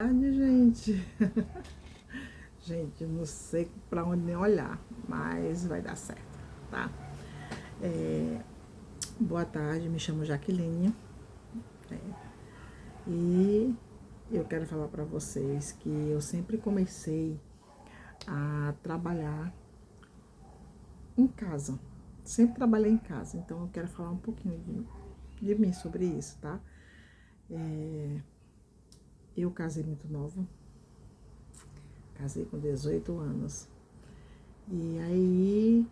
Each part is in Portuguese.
Gente, gente, não sei pra onde nem olhar, mas vai dar certo, tá? Boa tarde, me chamo Jaqueline, e eu quero falar pra vocês que eu sempre comecei a trabalhar em casa, sempre trabalhei em casa, então eu quero falar um pouquinho de mim sobre isso, tá? Eu casei muito nova, casei com 18 anos, e aí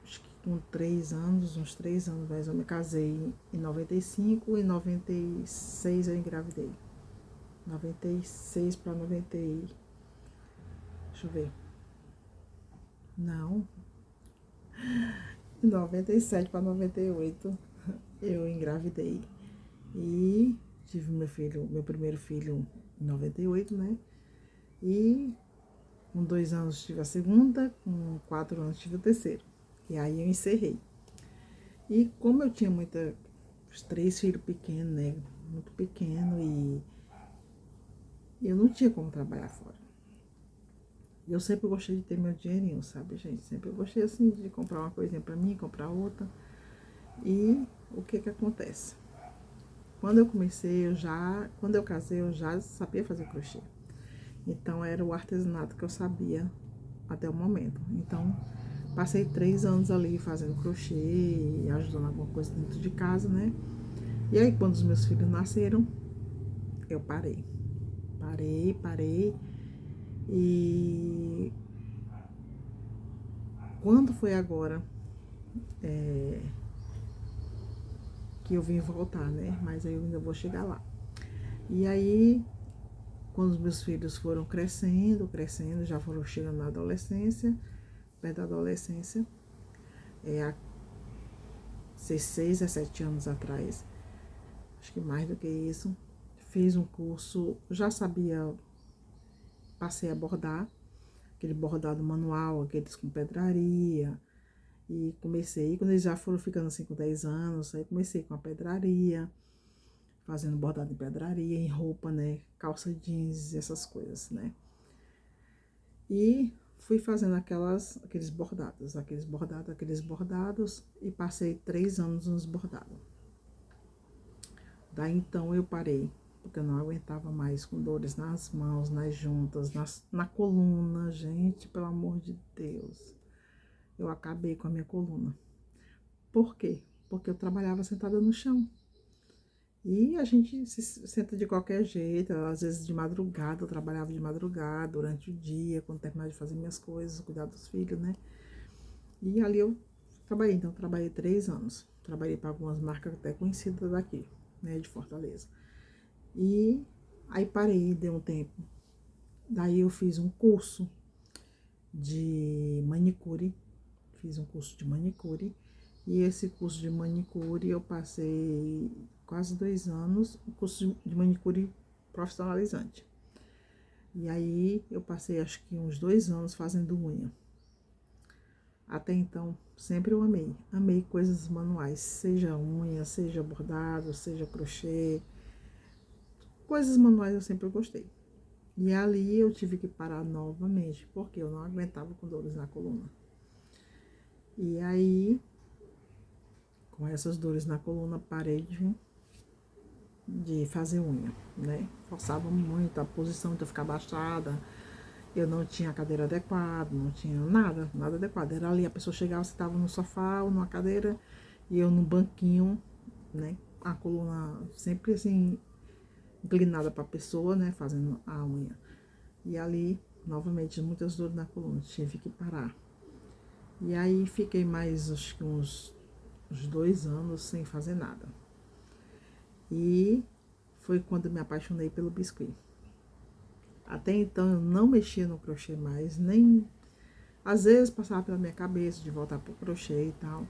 acho que com 3 anos, uns 3 anos mais, eu me casei em 95 e em 96 eu engravidei. 96 para 90, deixa eu ver. Não, 97 para 98 eu engravidei. E tive meu primeiro filho em 98, né? E com 2 anos tive a segunda, com 4 anos tive o terceiro. E aí eu encerrei. E como eu tinha os 3 filhos pequenos, né? Muito pequeno, e eu não tinha como trabalhar fora. Eu sempre gostei de ter meu dinheirinho, sabe, gente? Sempre gostei, assim, de comprar uma coisinha pra mim, comprar outra. E o que que acontece? Quando eu casei, eu já sabia fazer crochê. Então, era o artesanato que eu sabia até o momento. Então, passei 3 anos ali fazendo crochê, ajudando alguma coisa dentro de casa, né? E aí, quando os meus filhos nasceram, eu parei. Parei. E quando foi agora que eu vim voltar, né? Mas aí eu ainda vou chegar lá. E aí, quando os meus filhos foram crescendo, já foram chegando na adolescência, perto da adolescência, há 6 a 7 anos atrás, acho que mais do que isso, fiz um curso, já sabia, passei a bordar, aquele bordado manual, aqueles com pedraria, e comecei, quando eles já foram ficando assim com 10 anos, aí comecei com a pedraria, fazendo bordado em pedraria, em roupa, né, calça jeans, essas coisas, né. E fui fazendo aqueles bordados, e passei 3 anos nos bordados. Daí então eu parei, porque eu não aguentava mais, com dores nas mãos, nas juntas, na coluna, gente, pelo amor de Deus. Eu acabei com a minha coluna. Por quê? Porque eu trabalhava sentada no chão. E a gente se senta de qualquer jeito, às vezes de madrugada, eu trabalhava de madrugada, durante o dia, quando terminava de fazer minhas coisas, cuidar dos filhos, né? E ali eu trabalhei, então eu trabalhei 3 anos. Trabalhei para algumas marcas até conhecidas daqui, né, de Fortaleza. E aí parei, deu um tempo. Daí eu fiz um curso de manicure, e esse curso de manicure eu passei quase 2 anos, o curso de manicure profissionalizante. E aí eu passei acho que uns 2 anos fazendo unha. Até então, sempre eu amei coisas manuais, seja unha, seja bordado, seja crochê, coisas manuais eu sempre gostei. E ali eu tive que parar novamente, porque eu não aguentava com dores na coluna. E aí, com essas dores na coluna, parei de fazer unha, né? Forçava muito a posição de eu ficar abaixada, eu não tinha cadeira adequada, não tinha nada adequado. Era ali, a pessoa chegava, você estava no sofá ou numa cadeira, e eu no banquinho, né? A coluna sempre assim, inclinada para a pessoa, né? Fazendo a unha. E ali, novamente, muitas dores na coluna, tive que parar. E aí fiquei mais, acho que uns 2 anos sem fazer nada. E foi quando eu me apaixonei pelo biscuit. Até então eu não mexia no crochê mais, nem às vezes passava pela minha cabeça de voltar pro crochê e tal,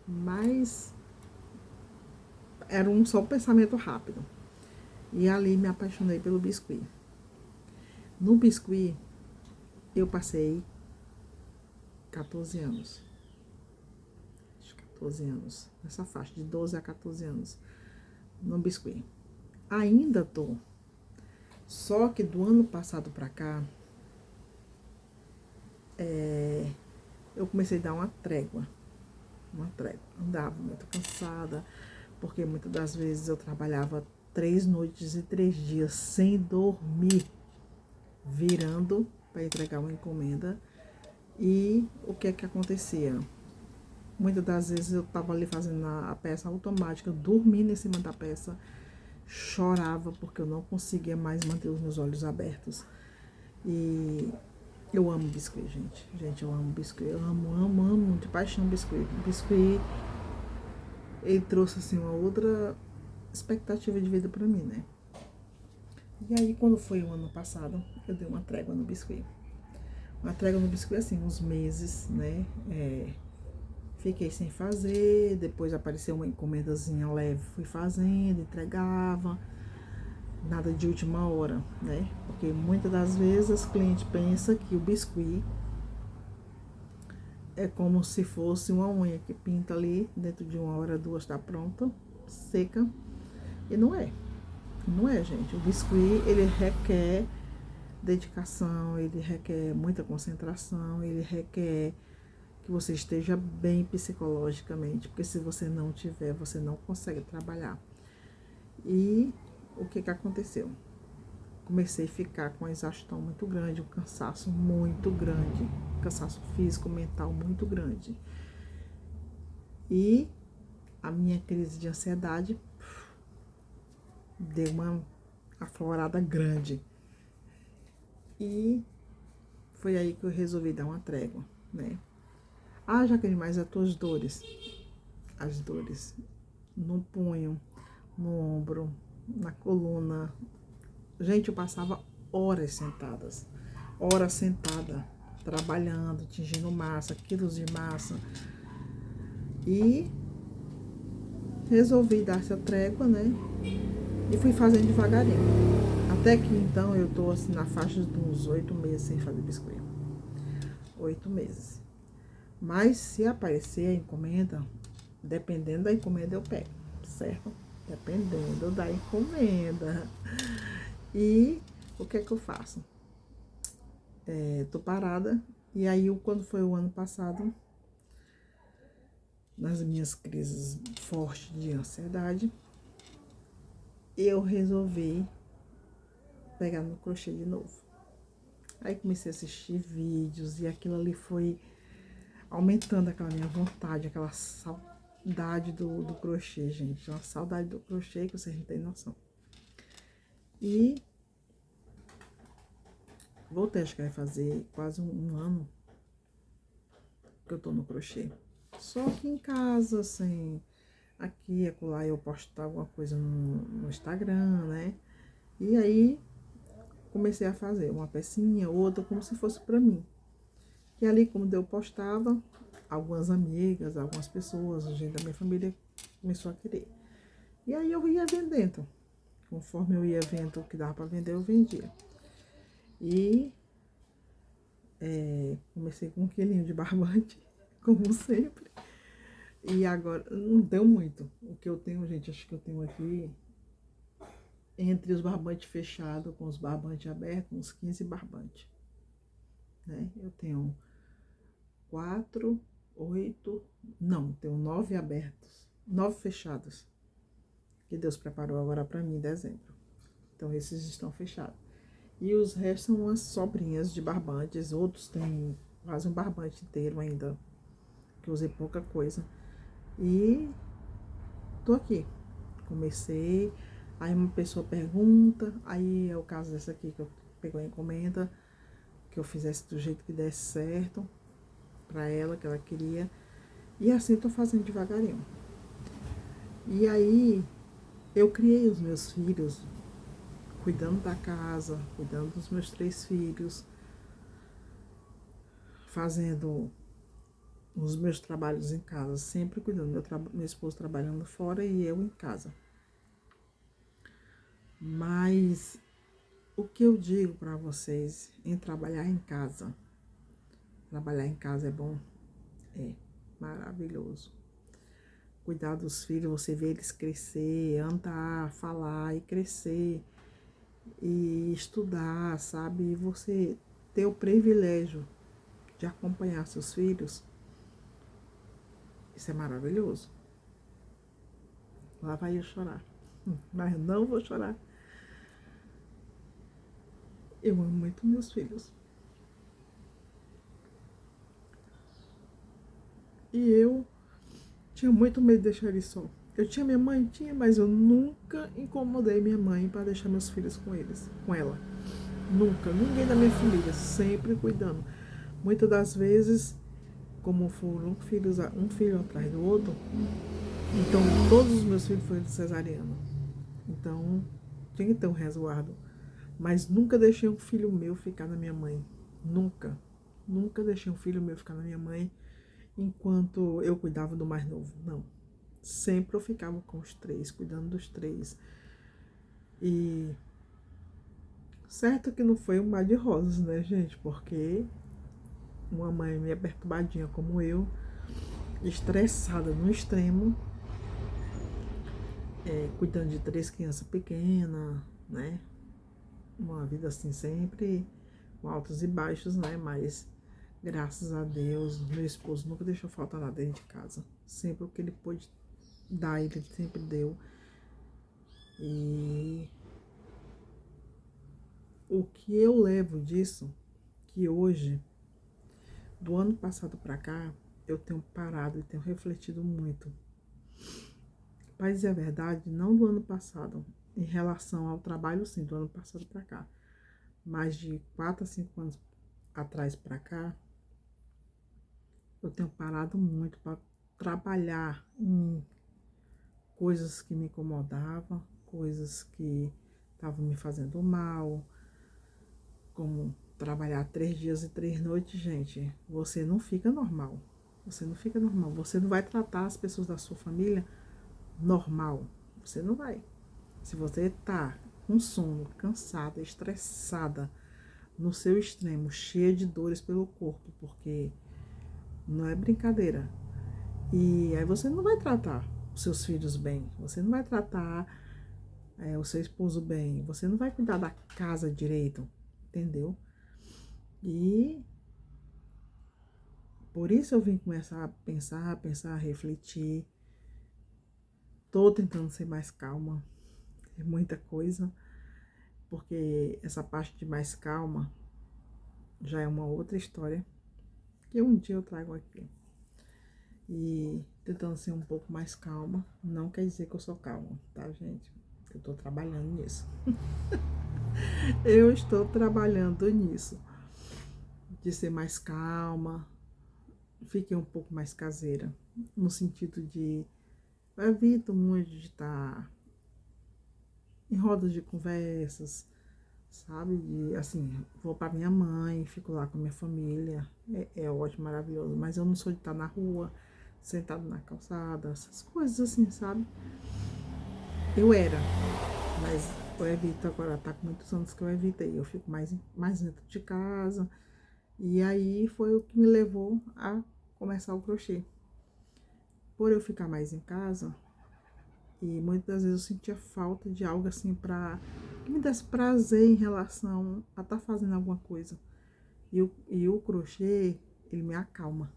mas era só um pensamento rápido. E ali me apaixonei pelo biscuit. No biscuit eu passei 14 anos. Acho que 14 anos, nessa faixa de 12 a 14 anos no biscuit. Ainda tô, Só que do ano passado pra cá, eu comecei a dar uma trégua. Andava muito cansada, porque muitas das vezes eu trabalhava 3 noites e 3 dias sem dormir, virando para entregar uma encomenda. E o que é que acontecia? Muitas das vezes eu estava ali fazendo a peça automática, dormindo em cima da peça, chorava porque eu não conseguia mais manter os meus olhos abertos. E eu amo biscuit, gente. Gente, eu amo biscuit. Eu amo de paixão biscuit. Biscuit, ele trouxe assim uma outra expectativa de vida pra mim, né? E aí, quando foi o ano passado, eu dei uma trégua no biscuit. Uma trégua no biscuit, assim, uns meses, né? Fiquei sem fazer, depois apareceu uma encomendazinha leve, fui fazendo, entregava. Nada de última hora, né? Porque muitas das vezes os clientes pensam que o biscuit é como se fosse uma unha que pinta ali, dentro de 1 hora, 2, está pronta, seca. E não é. Não é, gente. O biscuit, ele requer dedicação, ele requer muita concentração, ele requer que você esteja bem psicologicamente, porque se você não tiver, você não consegue trabalhar. E o que que aconteceu? Comecei a ficar com uma exaustão muito grande, um cansaço muito grande, cansaço físico, mental muito grande. E a minha crise de ansiedade deu uma aflorada grande. E foi aí que eu resolvi dar uma trégua, né? Ah, Jaqueline, mas as tuas dores, as dores no punho, no ombro, na coluna. Gente, eu passava horas sentada, trabalhando, tingindo massa, quilos de massa. E resolvi dar essa trégua, né? E fui fazendo devagarinho. Até que então eu tô assim na faixa de uns 8 meses sem fazer biscoito. 8 meses. Mas se aparecer a encomenda, dependendo da encomenda eu pego, certo? Dependendo da encomenda. E o que é que eu faço? Tô parada. E aí, quando foi o ano passado, nas minhas crises fortes de ansiedade, eu resolvi pegar no crochê de novo. Aí comecei a assistir vídeos e aquilo ali foi aumentando aquela minha vontade, aquela saudade do crochê, gente. Uma saudade do crochê que vocês não têm noção. E voltei, acho que vai fazer quase um ano que eu tô no crochê. Só que em casa, assim, aqui e acolá eu posto alguma coisa no Instagram, né? E aí comecei a fazer uma pecinha, outra, como se fosse pra mim. E ali, como eu postava, algumas amigas, algumas pessoas, gente da minha família começou a querer. E aí eu ia vendendo. Conforme eu ia vendo o que dava pra vender, eu vendia. E comecei com 1 quilinho de barbante, como sempre. E agora, não deu muito. O que eu tenho, gente, acho que eu tenho aqui, entre os barbantes fechados com os barbantes abertos, uns 15 barbantes. Né? Eu tenho 4, 8, não, tenho 9 abertos, 9 fechados, que Deus preparou agora para mim em dezembro. Então, esses estão fechados. E os restos são umas sobrinhas de barbantes, outros têm quase um barbante inteiro ainda, que eu usei pouca coisa. E tô aqui. Comecei, aí uma pessoa pergunta, aí é o caso dessa aqui que eu pegou a encomenda, que eu fizesse do jeito que desse certo pra ela, que ela queria. E assim eu tô fazendo devagarinho. E aí eu criei os meus filhos, cuidando da casa, cuidando dos meus 3 filhos, fazendo os meus trabalhos em casa, sempre cuidando. Meu esposo trabalhando fora e eu em casa. Mas o que eu digo para vocês em trabalhar em casa? Trabalhar em casa é bom? É maravilhoso. Cuidar dos filhos, você vê eles crescer, andar, falar e crescer. e estudar, sabe? E você ter o privilégio de acompanhar seus filhos, isso é maravilhoso. Lá vai eu chorar. Mas não vou chorar. Eu amo muito meus filhos. E eu tinha muito medo de deixar eles só. Eu tinha minha mãe, tinha, mas eu nunca incomodei minha mãe para deixar meus filhos com ela. Nunca, ninguém da minha família, sempre cuidando. Muitas das vezes, como foram filhos, um filho atrás do outro, então todos os meus filhos foram cesariana. Então, tinha que ter um resguardo. Mas nunca deixei um filho meu ficar na minha mãe. Nunca. Nunca deixei um filho meu ficar na minha mãe enquanto eu cuidava do mais novo. Não. Sempre eu ficava com os três, cuidando dos três. E certo que não foi um mar de rosas, né, gente? Porque uma mãe meio perturbadinha como eu, estressada no extremo, cuidando de três crianças pequenas, né? Uma vida assim sempre com altos e baixos, né? Mas graças a Deus, meu esposo nunca deixou faltar nada dentro de casa. Sempre o que ele pôde dar, ele sempre deu. E o que eu levo disso, que hoje, do ano passado para cá, eu tenho parado e tenho refletido muito. Para dizer a verdade, não do ano passado, em relação ao trabalho, sim, do ano passado para cá, mas de 4 a 5 anos atrás para cá, eu tenho parado muito para trabalhar em coisas que me incomodavam, coisas que estavam me fazendo mal, como trabalhar 3 dias e 3 noites, gente. Você não fica normal. Você não fica normal. Você não vai tratar as pessoas da sua família normal. Você não vai. Se você tá com sono, cansada, estressada, no seu extremo, cheia de dores pelo corpo, porque não é brincadeira. E aí você não vai tratar os seus filhos bem, você não vai tratar o seu esposo bem, você não vai cuidar da casa direito, entendeu? E por isso eu vim começar a pensar, a refletir. Tô tentando ser mais calma, é muita coisa, porque essa parte de mais calma já é uma outra história que um dia eu trago aqui. E tentando ser um pouco mais calma, não quer dizer que eu sou calma, tá, gente? Eu tô trabalhando nisso. Eu estou trabalhando nisso, de ser mais calma, fiquei um pouco mais caseira, no sentido de eu evito muito de estar em rodas de conversas, sabe? De, assim, vou para minha mãe, fico lá com a minha família, é ótimo, maravilhoso, mas eu não sou de estar na rua, sentado na calçada, essas coisas assim, sabe? Eu era, mas eu evito agora, tá com muitos anos que eu evitei, eu fico mais dentro de casa, e aí foi o que me levou a começar o crochê. Por eu ficar mais em casa, e muitas vezes eu sentia falta de algo assim que me desse prazer em relação a estar fazendo alguma coisa. E o crochê, ele me acalma.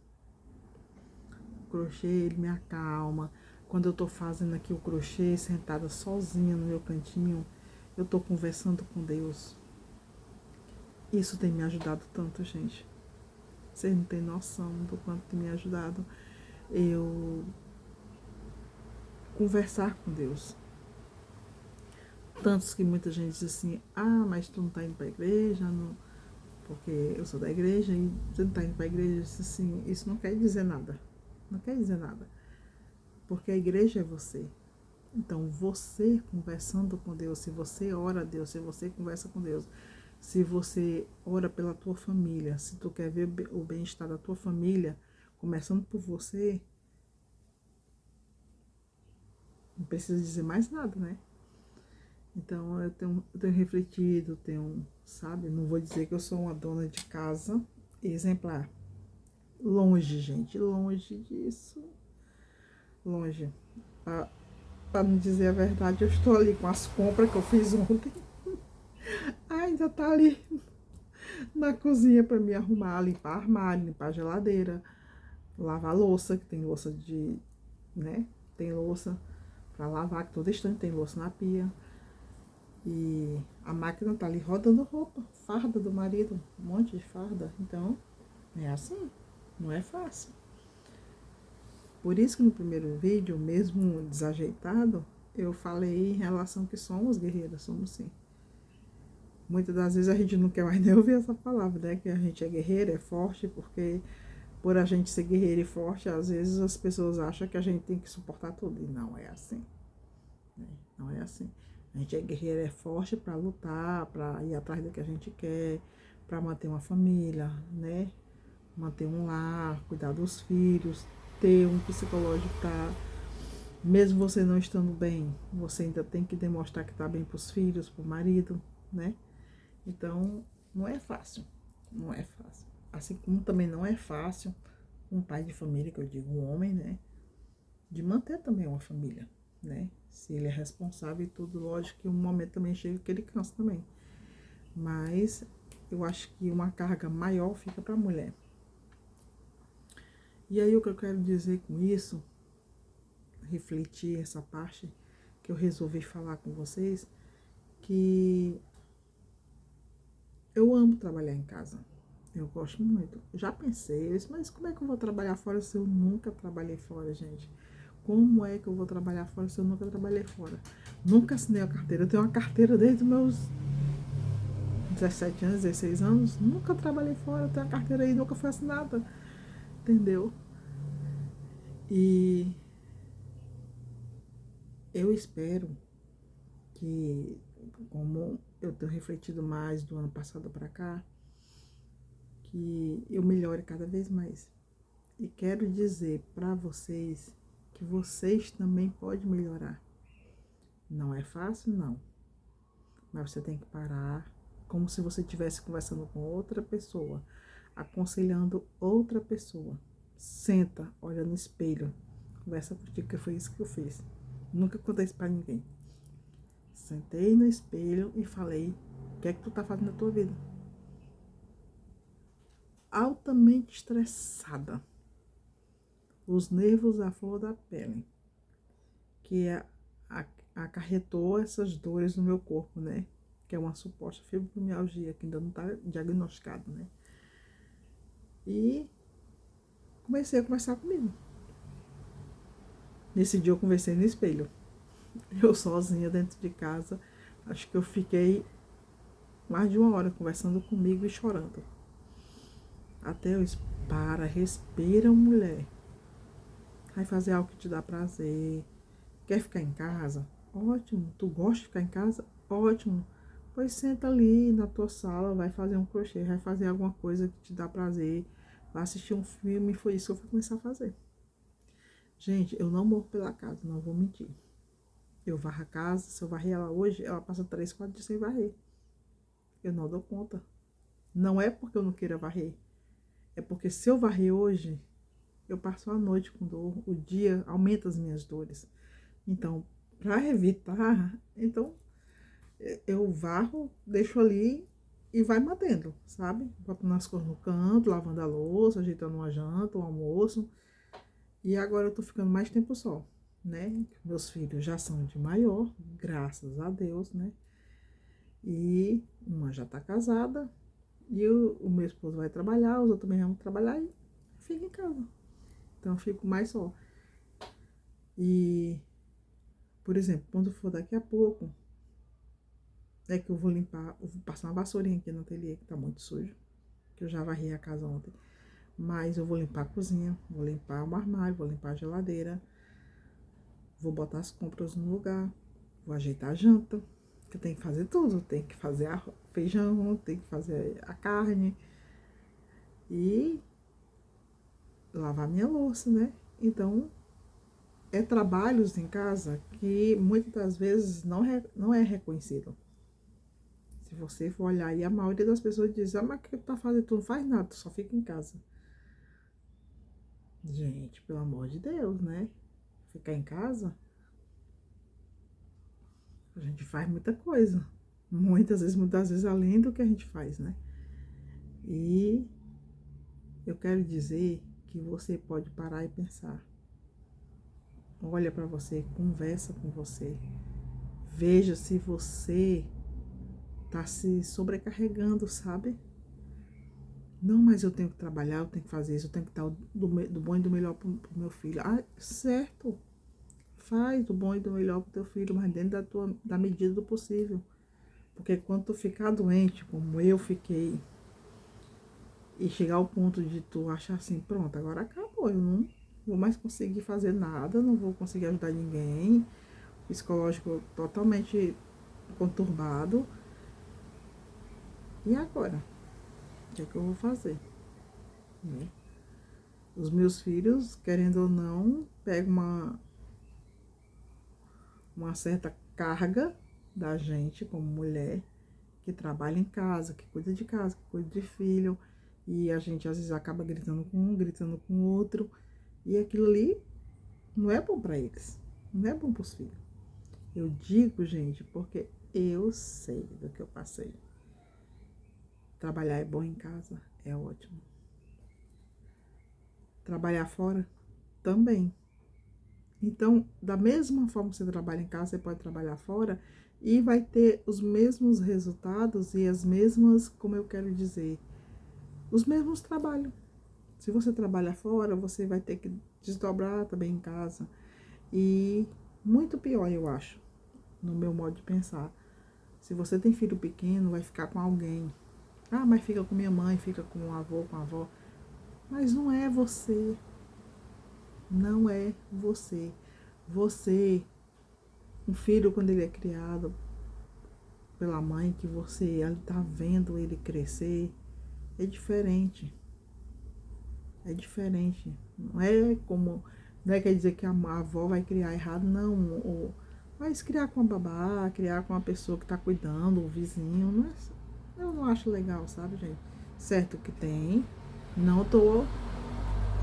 O crochê, ele me acalma. Quando eu tô fazendo aqui o crochê, sentada sozinha no meu cantinho, eu tô conversando com Deus. Isso tem me ajudado tanto, gente. Vocês não têm noção do quanto tem me ajudado. Eu conversar com Deus. Tantos que muita gente diz assim, mas tu não tá indo pra igreja, não, porque eu sou da igreja e você não tá indo pra igreja. Eu disse assim, isso não quer dizer nada. Não quer dizer nada. Porque a igreja é você. Então, você conversando com Deus, se você ora a Deus, se você conversa com Deus, se você ora pela tua família, se tu quer ver o bem-estar da tua família, começando por você, não precisa dizer mais nada, né? Então, eu tenho refletido, sabe? Não vou dizer que eu sou uma dona de casa exemplar. Longe, gente, longe disso. Longe. Para não dizer a verdade, eu estou ali com as compras que eu fiz ontem. Ainda tá ali na cozinha para me arrumar, limpar armário, limpar a geladeira, lavar louça, que tem louça né? Tem louça para lavar, que todo instante tem louça na pia. E a máquina tá ali rodando roupa, farda do marido, um monte de farda. Então, é assim, não é fácil. Por isso que no primeiro vídeo, mesmo desajeitado, eu falei em relação que somos guerreiras, somos sim. Muitas das vezes a gente não quer mais nem ouvir essa palavra, né? Que a gente é guerreira, é forte, porque por a gente ser guerreira e forte, às vezes as pessoas acham que a gente tem que suportar tudo. E não é assim. Né? Não é assim. A gente é guerreira, é forte para lutar, para ir atrás do que a gente quer, para manter uma família, né? Manter um lar, cuidar dos filhos, ter um psicológico para, mesmo você não estando bem, você ainda tem que demonstrar que está bem para os filhos, para o marido, né? Então, não é fácil, não é fácil. Assim como também não é fácil um pai de família, que eu digo um homem, né? De manter também uma família, né? Se ele é responsável e tudo, lógico que um momento também chega que ele cansa também. Mas eu acho que uma carga maior fica para a mulher. E aí o que eu quero dizer com isso, refletir essa parte que eu resolvi falar com vocês, que eu amo trabalhar em casa. Eu gosto muito. Já pensei, eu disse, mas como é que eu vou trabalhar fora se eu nunca trabalhei fora, gente? Como é que eu vou trabalhar fora se eu nunca trabalhei fora? Nunca assinei a carteira. Eu tenho uma carteira desde os meus 17 anos, 16 anos. Nunca trabalhei fora. Eu tenho uma carteira aí, nunca foi assinada. Entendeu? E eu espero que, como eu tenho refletido mais do ano passado para cá, que eu melhore cada vez mais. E quero dizer para vocês que vocês também podem melhorar. Não é fácil, não. Mas você tem que parar, como se você estivesse conversando com outra pessoa, aconselhando outra pessoa. Senta, olha no espelho, conversa contigo, que foi isso que eu fiz. Nunca contei isso para ninguém. Sentei no espelho e falei, o que é que tu tá fazendo na tua vida? Altamente estressada. Os nervos à flor da pele. Que acarretou essas dores no meu corpo, né? Que é uma suposta fibromialgia, que ainda não está diagnosticado, né? E comecei a conversar comigo. Nesse dia eu conversei no espelho. Eu sozinha dentro de casa. Acho que eu fiquei mais de uma hora conversando comigo e chorando. Até eu disse, para, respira, mulher. Vai fazer algo que te dá prazer. Quer ficar em casa? Ótimo. Tu gosta de ficar em casa? Ótimo. Pois senta ali na tua sala, vai fazer um crochê, vai fazer alguma coisa que te dá prazer, vai assistir um filme. Foi isso que eu fui começar a fazer. Gente, eu não morro pela casa, não vou mentir. Eu varro a casa, se eu varrer ela hoje, ela passa 3, 4 dias sem varrer. Eu não dou conta. Não é porque eu não queira varrer. É porque se eu varrer hoje, eu passo a noite com dor. O dia aumenta as minhas dores. Então, para evitar, então eu varro, deixo ali e vai mantendo, sabe? Botando as coisas no canto, lavando a louça, ajeitando uma janta, um almoço. E agora eu tô ficando mais tempo só, né? Meus filhos já são de maior, graças a Deus, né? E uma já tá casada, e o meu esposo vai trabalhar, os outros também vão trabalhar e fica em casa. Então eu fico mais só. E, por exemplo, quando for daqui a pouco, é que eu vou limpar, eu vou passar uma vassourinha aqui no ateliê, que tá muito sujo, que eu já varri a casa ontem. Mas eu vou limpar a cozinha, vou limpar o armário, vou limpar a geladeira, vou botar as compras no lugar, vou ajeitar a janta, que eu tenho que fazer tudo, tem que fazer feijão, tem que fazer a carne e lavar minha louça, né? Então, é trabalhos em casa que muitas das vezes não é reconhecido. Se você for olhar aí, a maioria das pessoas diz, ah, mas o que tu tá fazendo? Tu não faz nada, tu só fica em casa. Gente, pelo amor de Deus, né? Ficar em casa, a gente faz muita coisa. Muitas vezes além do que a gente faz, né? E eu quero dizer que você pode parar e pensar. Olha para você, conversa com você. Veja se você tá se sobrecarregando, sabe? Não, mas eu tenho que trabalhar, eu tenho que fazer isso, eu tenho que dar do bom e do melhor pro meu filho. Ah, certo. Faz do bom e do melhor pro teu filho, mas dentro da medida do possível. Porque quando tu ficar doente, como eu fiquei, e chegar ao ponto de tu achar assim, pronto, agora acabou, eu não vou mais conseguir fazer nada, não vou conseguir ajudar ninguém, psicológico totalmente conturbado. E agora? O que é que eu vou fazer? Né? Os meus filhos, querendo ou não, pegam uma certa carga da gente como mulher que trabalha em casa, que cuida de casa, que cuida de filho, e a gente às vezes acaba gritando com um, gritando com o outro, e aquilo ali não é bom para eles, não é bom para os filhos. Eu digo, gente, porque eu sei do que eu passei. Trabalhar é bom em casa, é ótimo. Trabalhar fora também. Então, da mesma forma que você trabalha em casa, você pode trabalhar fora e vai ter os mesmos resultados e as mesmas, como eu quero dizer, os mesmos trabalhos. Se você trabalha fora, você vai ter que desdobrar também em casa. E muito pior, eu acho, no meu modo de pensar. Se você tem filho pequeno, vai ficar com alguém. Ah, mas fica com minha mãe, fica com o avô, com a avó. Mas não é você. Não é você. Você, um filho, quando ele é criado pela mãe, que você está vendo ele crescer, é diferente. É diferente. Não é como. Não é quer dizer que a avó vai criar errado, não. Ou, mas criar com a babá, criar com a pessoa que está cuidando, o vizinho, não é, eu não acho legal, sabe, gente? Certo que tem. Não tô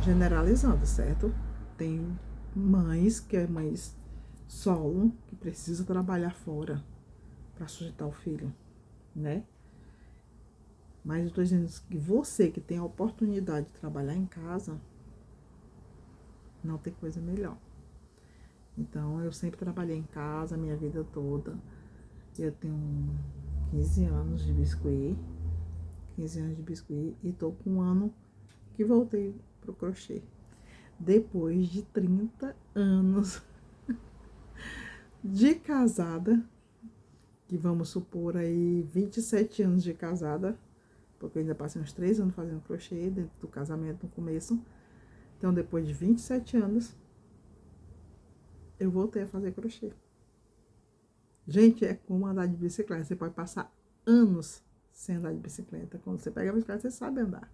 generalizando, certo? Tem mães que é mães solo, que precisa trabalhar fora para sustentar o filho, né? Mas eu tô dizendo que você que tem a oportunidade de trabalhar em casa, não tem coisa melhor. Então, eu sempre trabalhei em casa a minha vida toda. Eu tenho 15 anos de biscuit, 15 anos de biscuit, e tô com um ano que voltei pro crochê. Depois de 30 anos de casada, que vamos supor aí 27 anos de casada, porque eu ainda passei uns 3 anos fazendo crochê dentro do casamento no começo. Então, depois de 27 anos, eu voltei a fazer crochê. Gente, é como andar de bicicleta. Você pode passar anos sem andar de bicicleta. Quando você pega a bicicleta, você sabe andar.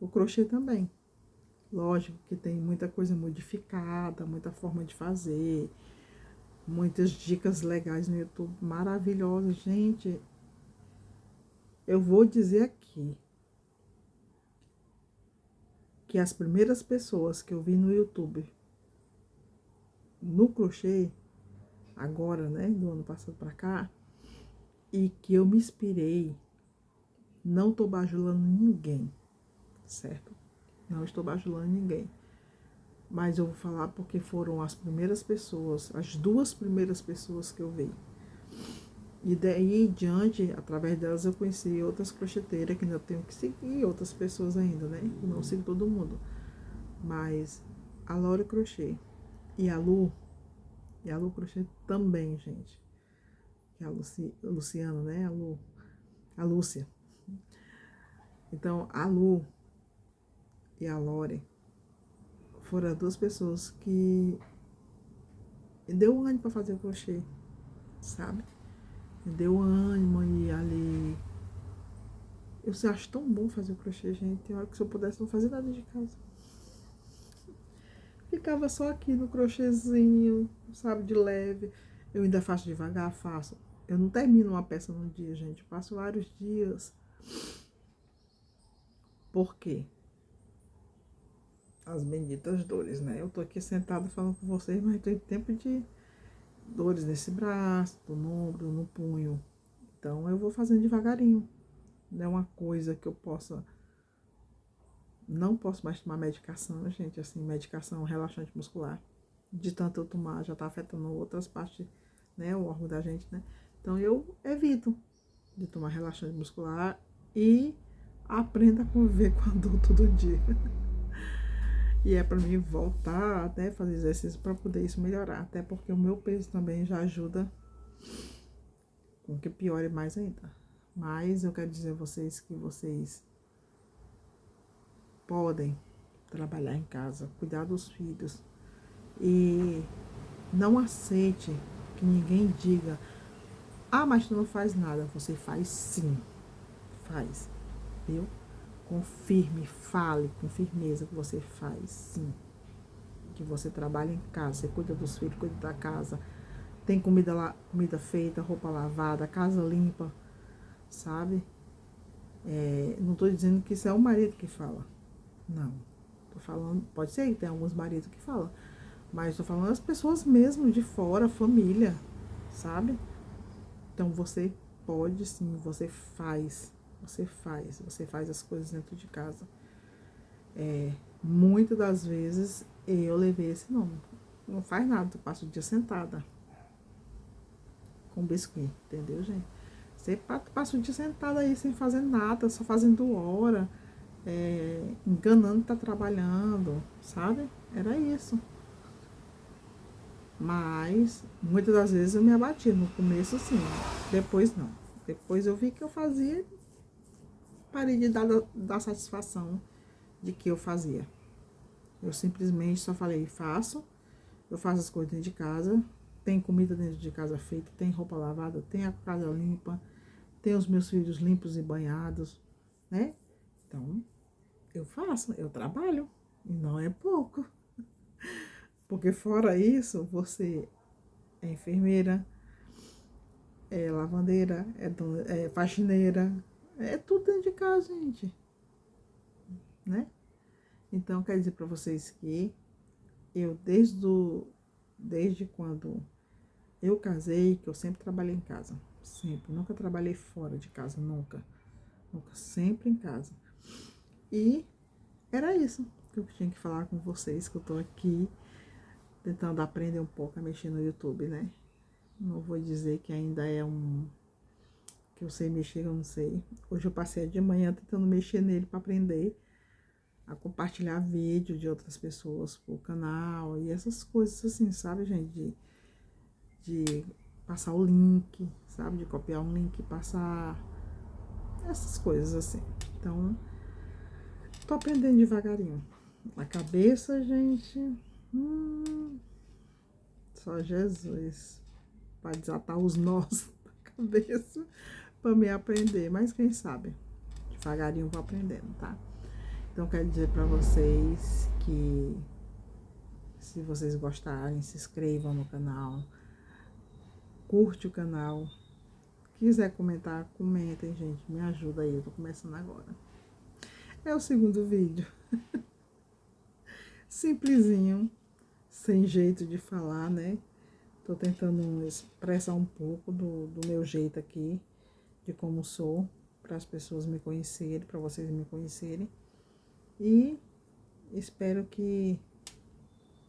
O crochê também. Lógico que tem muita coisa modificada, muita forma de fazer, muitas dicas legais no YouTube, maravilhosas. Gente, eu vou dizer aqui que as primeiras pessoas que eu vi no YouTube, no crochê, agora, né, do ano passado pra cá, e que eu me inspirei, não tô bajulando ninguém, certo? Não estou bajulando ninguém. Mas eu vou falar porque foram as primeiras pessoas, as 2 primeiras pessoas que eu vi. E daí em diante, através delas, eu conheci outras crocheteiras que ainda tenho que seguir, outras pessoas ainda, né? Eu não sigo todo mundo. Mas a Laura Crochê e a Lu Crochê também, gente. Que é a Luciana, né? A Lúcia. Então, a Lu e a Lore foram as 2 pessoas que deu ânimo para fazer o crochê, sabe? Me deu ânimo e ali. Eu acho tão bom fazer o crochê, gente. Tem hora que se eu pudesse não fazer nada de casa. Ficava só aqui no crochêzinho, sabe, de leve. Eu ainda faço devagar, faço. Eu não termino uma peça num dia, gente. Eu passo vários dias. Por quê? As benditas dores, né? Eu tô aqui sentada falando com vocês, mas tem tempo de dores nesse braço, no ombro, no punho. Então, eu vou fazendo devagarinho. Não é uma coisa que eu possa... Não posso mais tomar medicação, gente, assim, medicação relaxante muscular. De tanto eu tomar, já tá afetando outras partes, né, o órgão da gente, né? Então, eu evito de tomar relaxante muscular e aprendo a conviver com a dor todo dia. E é para mim voltar até fazer exercício para poder isso melhorar. Até porque o meu peso também já ajuda com que piore mais ainda. Mas eu quero dizer a vocês que vocês podem trabalhar em casa, cuidar dos filhos. E não aceite que ninguém diga: ah, mas tu não faz nada. Você faz sim. Faz. Viu? Confirme, fale com firmeza que você faz sim. Que você trabalha em casa, você cuida dos filhos, cuida da casa. Tem comida lá, comida feita, roupa lavada, casa limpa, sabe? Não tô dizendo que isso é o marido que fala. Não. Tô falando, pode ser que tem alguns maridos que falam. Mas tô falando as pessoas mesmo de fora, família, sabe? Então você pode sim, você faz as coisas dentro de casa. Muitas das vezes eu levei esse nome. Não faz nada, tu passa o dia sentada com biscuit, entendeu, gente? Você passa o dia sentada aí sem fazer nada, só fazendo hora, enganando que tá trabalhando, sabe? Era isso. Mas muitas das vezes eu me abatia. No começo sim, depois não. Depois eu vi que eu fazia, parei de dar satisfação de que eu fazia. Eu simplesmente só falei, eu faço as coisas dentro de casa, tem comida dentro de casa feita, tem roupa lavada, tem a casa limpa, tem os meus filhos limpos e banhados, né? Então, eu faço, eu trabalho, e não é pouco. Porque fora isso, você é enfermeira, é lavandeira, é faxineira, é tudo dentro de casa, gente, né? Então, quero dizer para vocês que eu, desde quando eu casei, que eu sempre trabalhei em casa, sempre, nunca trabalhei fora de casa, nunca, sempre em casa. E era isso que eu tinha que falar com vocês, que eu tô aqui tentando aprender um pouco a mexer no YouTube, né? Não vou dizer que ainda é que eu sei mexer, eu não sei. Hoje eu passei de manhã tentando mexer nele para aprender a compartilhar vídeo de outras pessoas pro canal e essas coisas assim, sabe, gente? De passar o link, sabe? De copiar um link e passar essas coisas assim. Então, tô aprendendo devagarinho. A cabeça, gente, só Jesus para desatar os nós da cabeça para me aprender. Mas quem sabe, devagarinho vou aprendendo, tá? Então, quero dizer para vocês que se vocês gostarem, se inscrevam no canal, curte o canal. Quiser comentar, comentem, gente, me ajuda aí, eu tô começando agora. É o segundo vídeo. Simplesinho, sem jeito de falar, né? Tô tentando expressar um pouco do meu jeito aqui, de como sou, para as pessoas me conhecerem, para vocês me conhecerem. E espero que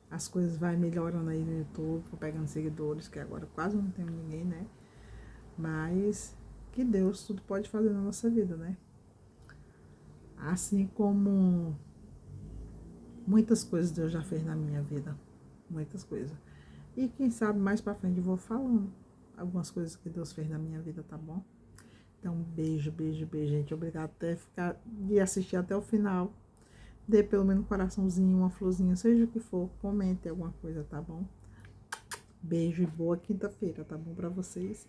as coisas vai melhorando aí no YouTube, vou pegando seguidores, que agora quase não tenho ninguém, né? Mas que Deus tudo pode fazer na nossa vida, né? Assim como muitas coisas Deus já fez na minha vida, muitas coisas. E quem sabe mais pra frente eu vou falando algumas coisas que Deus fez na minha vida, tá bom? Então, beijo, beijo, beijo, gente. Obrigada de assistir até o final. Dê pelo menos um coraçãozinho, uma florzinha, seja o que for. Comente alguma coisa, tá bom? Beijo e boa quinta-feira, tá bom pra vocês?